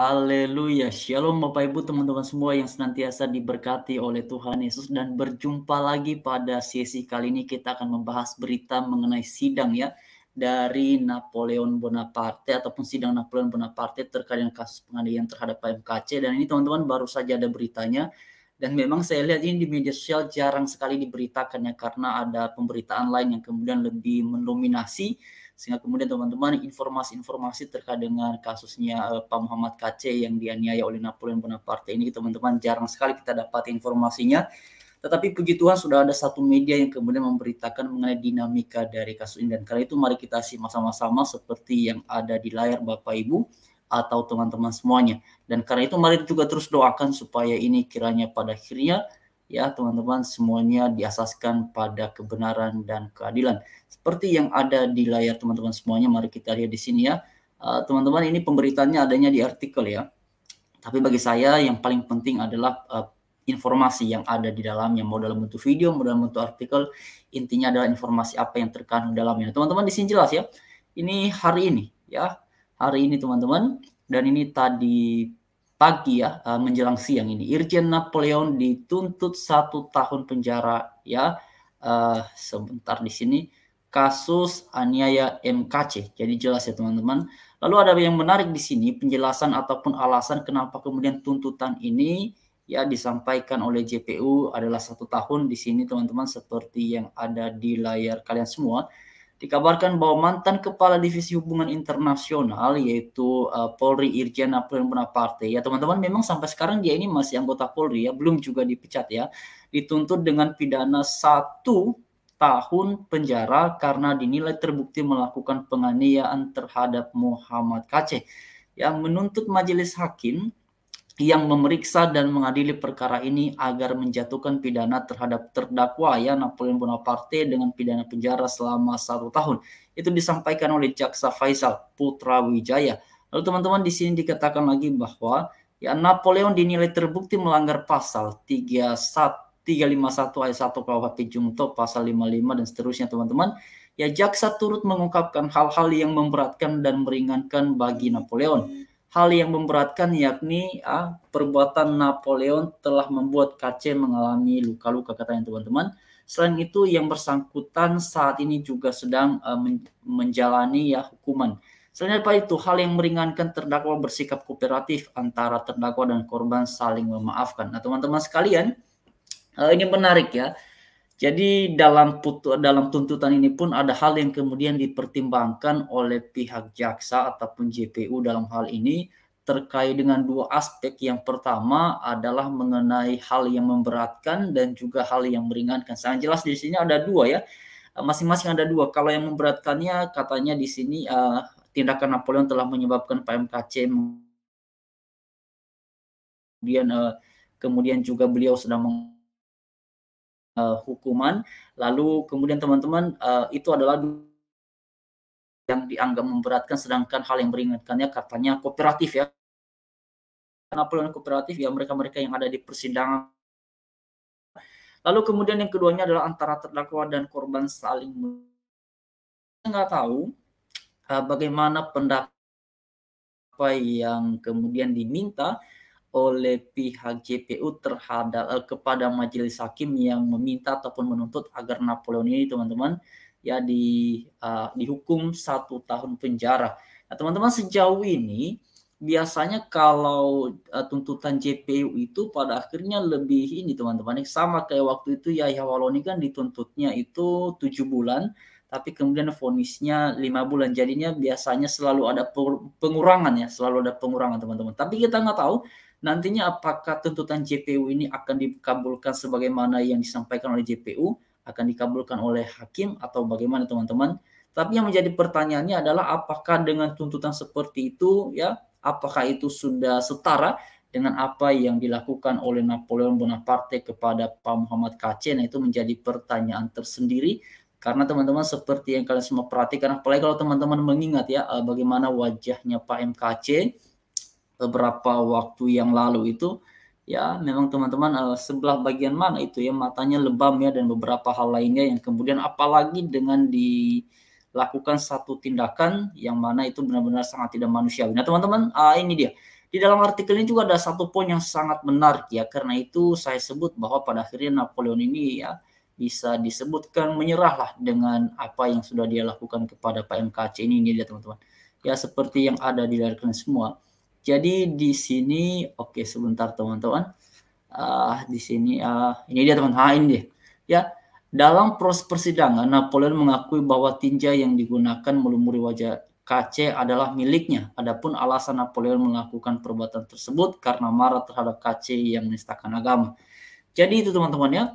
Haleluya, Shalom Bapak Ibu teman-teman semua yang senantiasa diberkati oleh Tuhan Yesus, dan berjumpa lagi pada sesi kali ini. Kita akan membahas berita mengenai sidang ya dari Napoleon Bonaparte ataupun sidang Napoleon Bonaparte terkait dengan kasus penganiayaan terhadap PMKC. Dan ini teman-teman baru saja ada beritanya, dan memang saya lihat ini di media sosial jarang sekali diberitakannya karena ada pemberitaan lain yang kemudian lebih mendominasi, sehingga kemudian teman-teman informasi-informasi terkait dengan kasusnya Pak Muhammad KC yang dianiaya oleh Napoleon Bonaparte ini teman-teman jarang sekali kita dapat informasinya. Tetapi puji Tuhan sudah ada satu media yang kemudian memberitakan mengenai dinamika dari kasus ini, dan karena itu mari kita simak sama-sama seperti yang ada di layar Bapak Ibu atau teman-teman semuanya. Dan karena itu mari juga terus doakan supaya ini kiranya pada akhirnya ya teman-teman semuanya diasaskan pada kebenaran dan keadilan. Seperti yang ada di layar teman-teman semuanya, mari kita lihat di sini ya. Teman-teman, ini pemberitaannya adanya di artikel ya. Tapi bagi saya yang paling penting adalah informasi yang ada di dalamnya, mau dalam bentuk video, mau dalam bentuk artikel, intinya adalah informasi apa yang terkandung dalamnya. Teman-teman di sini jelas ya. Ini hari ini ya. Hari ini teman-teman, dan ini tadi pagi ya, menjelang siang ini, Irjen Napoleon dituntut 1 tahun penjara ya. Sebentar di sini, kasus aniaya MKC. Jadi jelas ya teman-teman. Lalu ada yang menarik di sini, penjelasan ataupun alasan kenapa kemudian tuntutan ini ya disampaikan oleh JPU adalah 1 tahun di sini teman-teman, seperti yang ada di layar kalian semua. Dikabarkan bahwa mantan Kepala Divisi Hubungan Internasional yaitu Polri Irjen Napoleon Bonaparte ya teman-teman, memang sampai sekarang dia ini masih anggota Polri ya, belum juga dipecat ya, dituntut dengan pidana 1 tahun penjara karena dinilai terbukti melakukan penganiayaan terhadap Muhammad KC, yang menuntut majelis hakim yang memeriksa dan mengadili perkara ini agar menjatuhkan pidana terhadap terdakwa ya Napoleon Bonaparte dengan pidana penjara selama 1 tahun. Itu disampaikan oleh Jaksa Faisal Putra Wijaya. Lalu teman-teman di sini dikatakan lagi bahwa ya Napoleon dinilai terbukti melanggar pasal 351 ayat 1 KUHP Jungto, pasal 55 dan seterusnya teman-teman. Ya jaksa turut mengungkapkan hal-hal yang memberatkan dan meringankan bagi Napoleon. Hal yang memberatkan yakni perbuatan Napoleon telah membuat KC mengalami luka-luka katanya teman-teman. Selain itu yang bersangkutan saat ini juga sedang menjalani ya hukuman. Selain daripada itu, hal yang meringankan terdakwa bersikap kooperatif antara terdakwa dan korban saling memaafkan. Nah teman-teman sekalian, ini menarik ya. Jadi dalam tuntutan ini pun ada hal yang kemudian dipertimbangkan oleh pihak jaksa ataupun JPU dalam hal ini terkait dengan 2 aspek. Yang pertama adalah mengenai hal yang memberatkan dan juga hal yang meringankan. Sangat jelas di sini ada 2 ya. Masing-masing ada 2. Kalau yang memberatkannya katanya di sini tindakan Napoleon telah menyebabkan PMKC, kemudian juga beliau sedang hukuman. Lalu kemudian teman-teman itu adalah yang dianggap memberatkan, sedangkan hal yang meringankannya katanya kooperatif ya. Napoleon kooperatif ya, mereka-mereka yang ada di persidangan. Lalu kemudian yang keduanya adalah antara terdakwa dan korban saling nggak tahu bagaimana pendapat yang kemudian diminta oleh pihak JPU terhadap kepada majelis hakim yang meminta ataupun menuntut agar Napoleon ini teman-teman ya dihukum 1 tahun penjara. Nah teman-teman, sejauh ini biasanya kalau tuntutan JPU itu pada akhirnya lebih ini teman-teman, sama kayak waktu itu Yahya Waloni kan dituntutnya itu 7 bulan tapi kemudian vonisnya 5 bulan. Jadinya biasanya selalu ada pengurangan ya, selalu ada pengurangan teman-teman. Tapi kita nggak tahu nantinya apakah tuntutan JPU ini akan dikabulkan sebagaimana yang disampaikan oleh JPU, akan dikabulkan oleh hakim atau bagaimana teman-teman. Tapi yang menjadi pertanyaannya adalah apakah dengan tuntutan seperti itu ya, apakah itu sudah setara dengan apa yang dilakukan oleh Napoleon Bonaparte kepada Pak Muhammad KC. Nah itu menjadi pertanyaan tersendiri. Karena teman-teman seperti yang kalian semua perhatikan, apalagi kalau teman-teman mengingat ya bagaimana wajahnya Pak MKC beberapa waktu yang lalu itu ya, memang teman-teman sebelah bagian mana itu ya, matanya lebam ya, dan beberapa hal lainnya yang kemudian apalagi dengan dilakukan satu tindakan yang mana itu benar-benar sangat tidak manusiawi. Nah teman-teman, ini dia di dalam artikel ini juga ada satu poin yang sangat menarik ya, karena itu saya sebut bahwa pada akhirnya Napoleon ini ya bisa disebutkan menyerahlah dengan apa yang sudah dia lakukan kepada PMKC ini dia teman-teman. Ya seperti yang ada di layar kalian semua. Jadi di sini oke sebentar teman-teman. Di sini ini dia teman-teman, ini dia. Ya, dalam proses persidangan Napoleon mengakui bahwa tinja yang digunakan melumuri wajah KC adalah miliknya. Adapun alasan Napoleon melakukan perbuatan tersebut karena marah terhadap KC yang menistakan agama. Jadi itu teman-teman ya.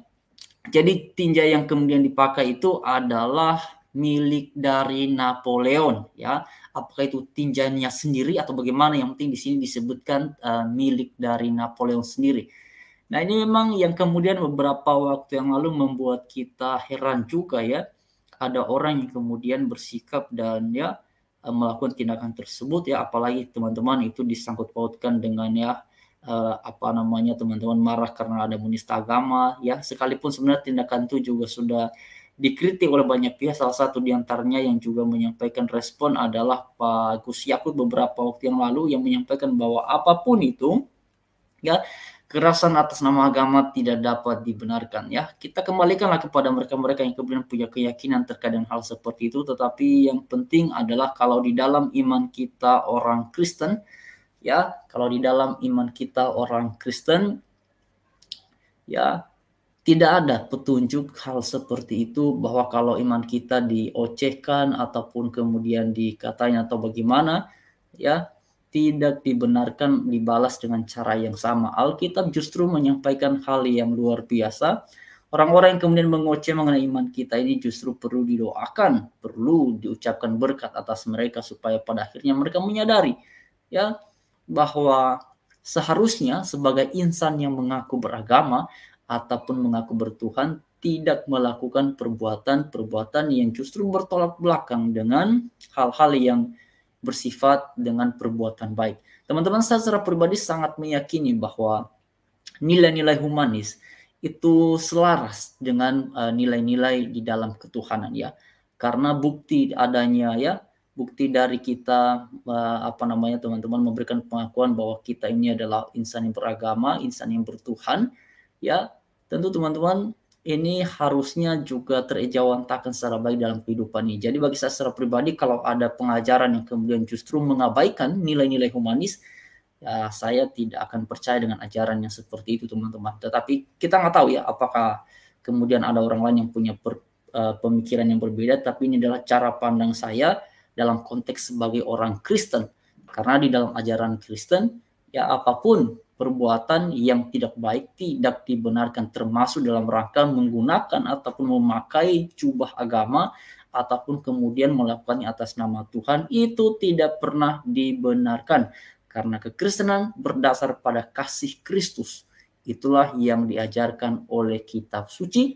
Jadi tinja yang kemudian dipakai itu adalah milik dari Napoleon ya. Apakah itu tinjanya sendiri atau bagaimana, yang penting di sini disebutkan milik dari Napoleon sendiri. Nah, ini memang yang kemudian beberapa waktu yang lalu membuat kita heran juga ya. Ada orang yang kemudian bersikap dan ya melakukan tindakan tersebut ya, apalagi teman-teman itu disangkut pautkan dengan ya teman-teman marah karena ada menista agama ya, sekalipun sebenarnya tindakan itu juga sudah dikritik oleh banyak pihak. Salah satu diantaranya yang juga menyampaikan respon adalah Pak Gus Yakut beberapa waktu yang lalu, yang menyampaikan bahwa apapun itu ya, kekerasan atas nama agama tidak dapat dibenarkan ya. Kita kembalikanlah kepada mereka-mereka yang kemudian punya keyakinan terkait dengan hal seperti itu, tetapi yang penting adalah kalau di dalam iman kita orang Kristen ya, kalau di dalam iman kita orang Kristen ya, tidak ada petunjuk hal seperti itu, bahwa kalau iman kita diocehkan ataupun kemudian dikatanya atau bagaimana ya, tidak dibenarkan dibalas dengan cara yang sama. Alkitab justru menyampaikan hal yang luar biasa. Orang-orang yang kemudian mengoceh mengenai iman kita ini justru perlu didoakan, perlu diucapkan berkat atas mereka supaya pada akhirnya mereka menyadari ya bahwa seharusnya sebagai insan yang mengaku beragama ataupun mengaku bertuhan tidak melakukan perbuatan-perbuatan yang justru bertolak belakang dengan hal-hal yang bersifat dengan perbuatan baik. Teman-teman, saya secara pribadi sangat meyakini bahwa nilai-nilai humanis itu selaras dengan nilai-nilai di dalam ketuhanan ya. Karena bukti adanya ya, bukti dari kita teman-teman memberikan pengakuan bahwa kita ini adalah insan yang beragama, insan yang bertuhan ya. Tentu teman-teman ini harusnya juga terejawantakan secara baik dalam kehidupan ini. Jadi bagi saya secara pribadi, kalau ada pengajaran yang kemudian justru mengabaikan nilai-nilai humanis, ya saya tidak akan percaya dengan ajaran yang seperti itu teman-teman. Tetapi kita nggak tahu ya apakah kemudian ada orang lain yang punya pemikiran yang berbeda, tapi ini adalah cara pandang saya dalam konteks sebagai orang Kristen. Karena di dalam ajaran Kristen, ya apapun perbuatan yang tidak baik tidak dibenarkan, termasuk dalam rangka menggunakan ataupun memakai jubah agama ataupun kemudian melakukannya atas nama Tuhan, itu tidak pernah dibenarkan. Karena kekristenan berdasar pada kasih Kristus. Itulah yang diajarkan oleh kitab suci,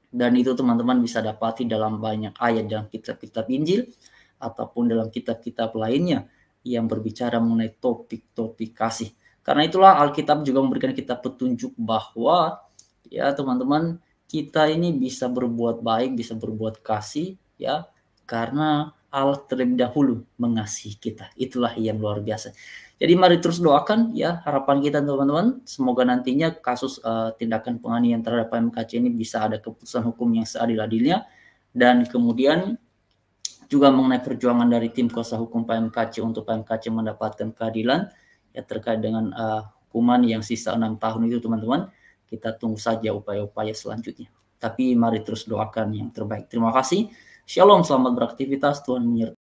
dan itu teman-teman bisa dapati dalam banyak ayat dalam kitab-kitab Injil ataupun dalam kitab-kitab lainnya yang berbicara mengenai topik-topik kasih. Karena itulah Alkitab juga memberikan kita petunjuk bahwa ya teman-teman, kita ini bisa berbuat baik, bisa berbuat kasih ya, karena Allah terlebih dahulu mengasihi kita. Itulah yang luar biasa. Jadi mari terus doakan ya, harapan kita teman-teman, semoga nantinya kasus tindakan penganiayaan terhadap PMKC ini bisa ada keputusan hukum yang seadil-adilnya, dan kemudian juga mengenai perjuangan dari tim kuasa hukum PMKC untuk PMKC mendapatkan keadilan ya terkait dengan hukuman yang sisa 6 tahun itu teman-teman. Kita tunggu saja upaya-upaya selanjutnya. Tapi mari terus doakan yang terbaik. Terima kasih. Shalom, selamat beraktivitas. Tuhan menyertai.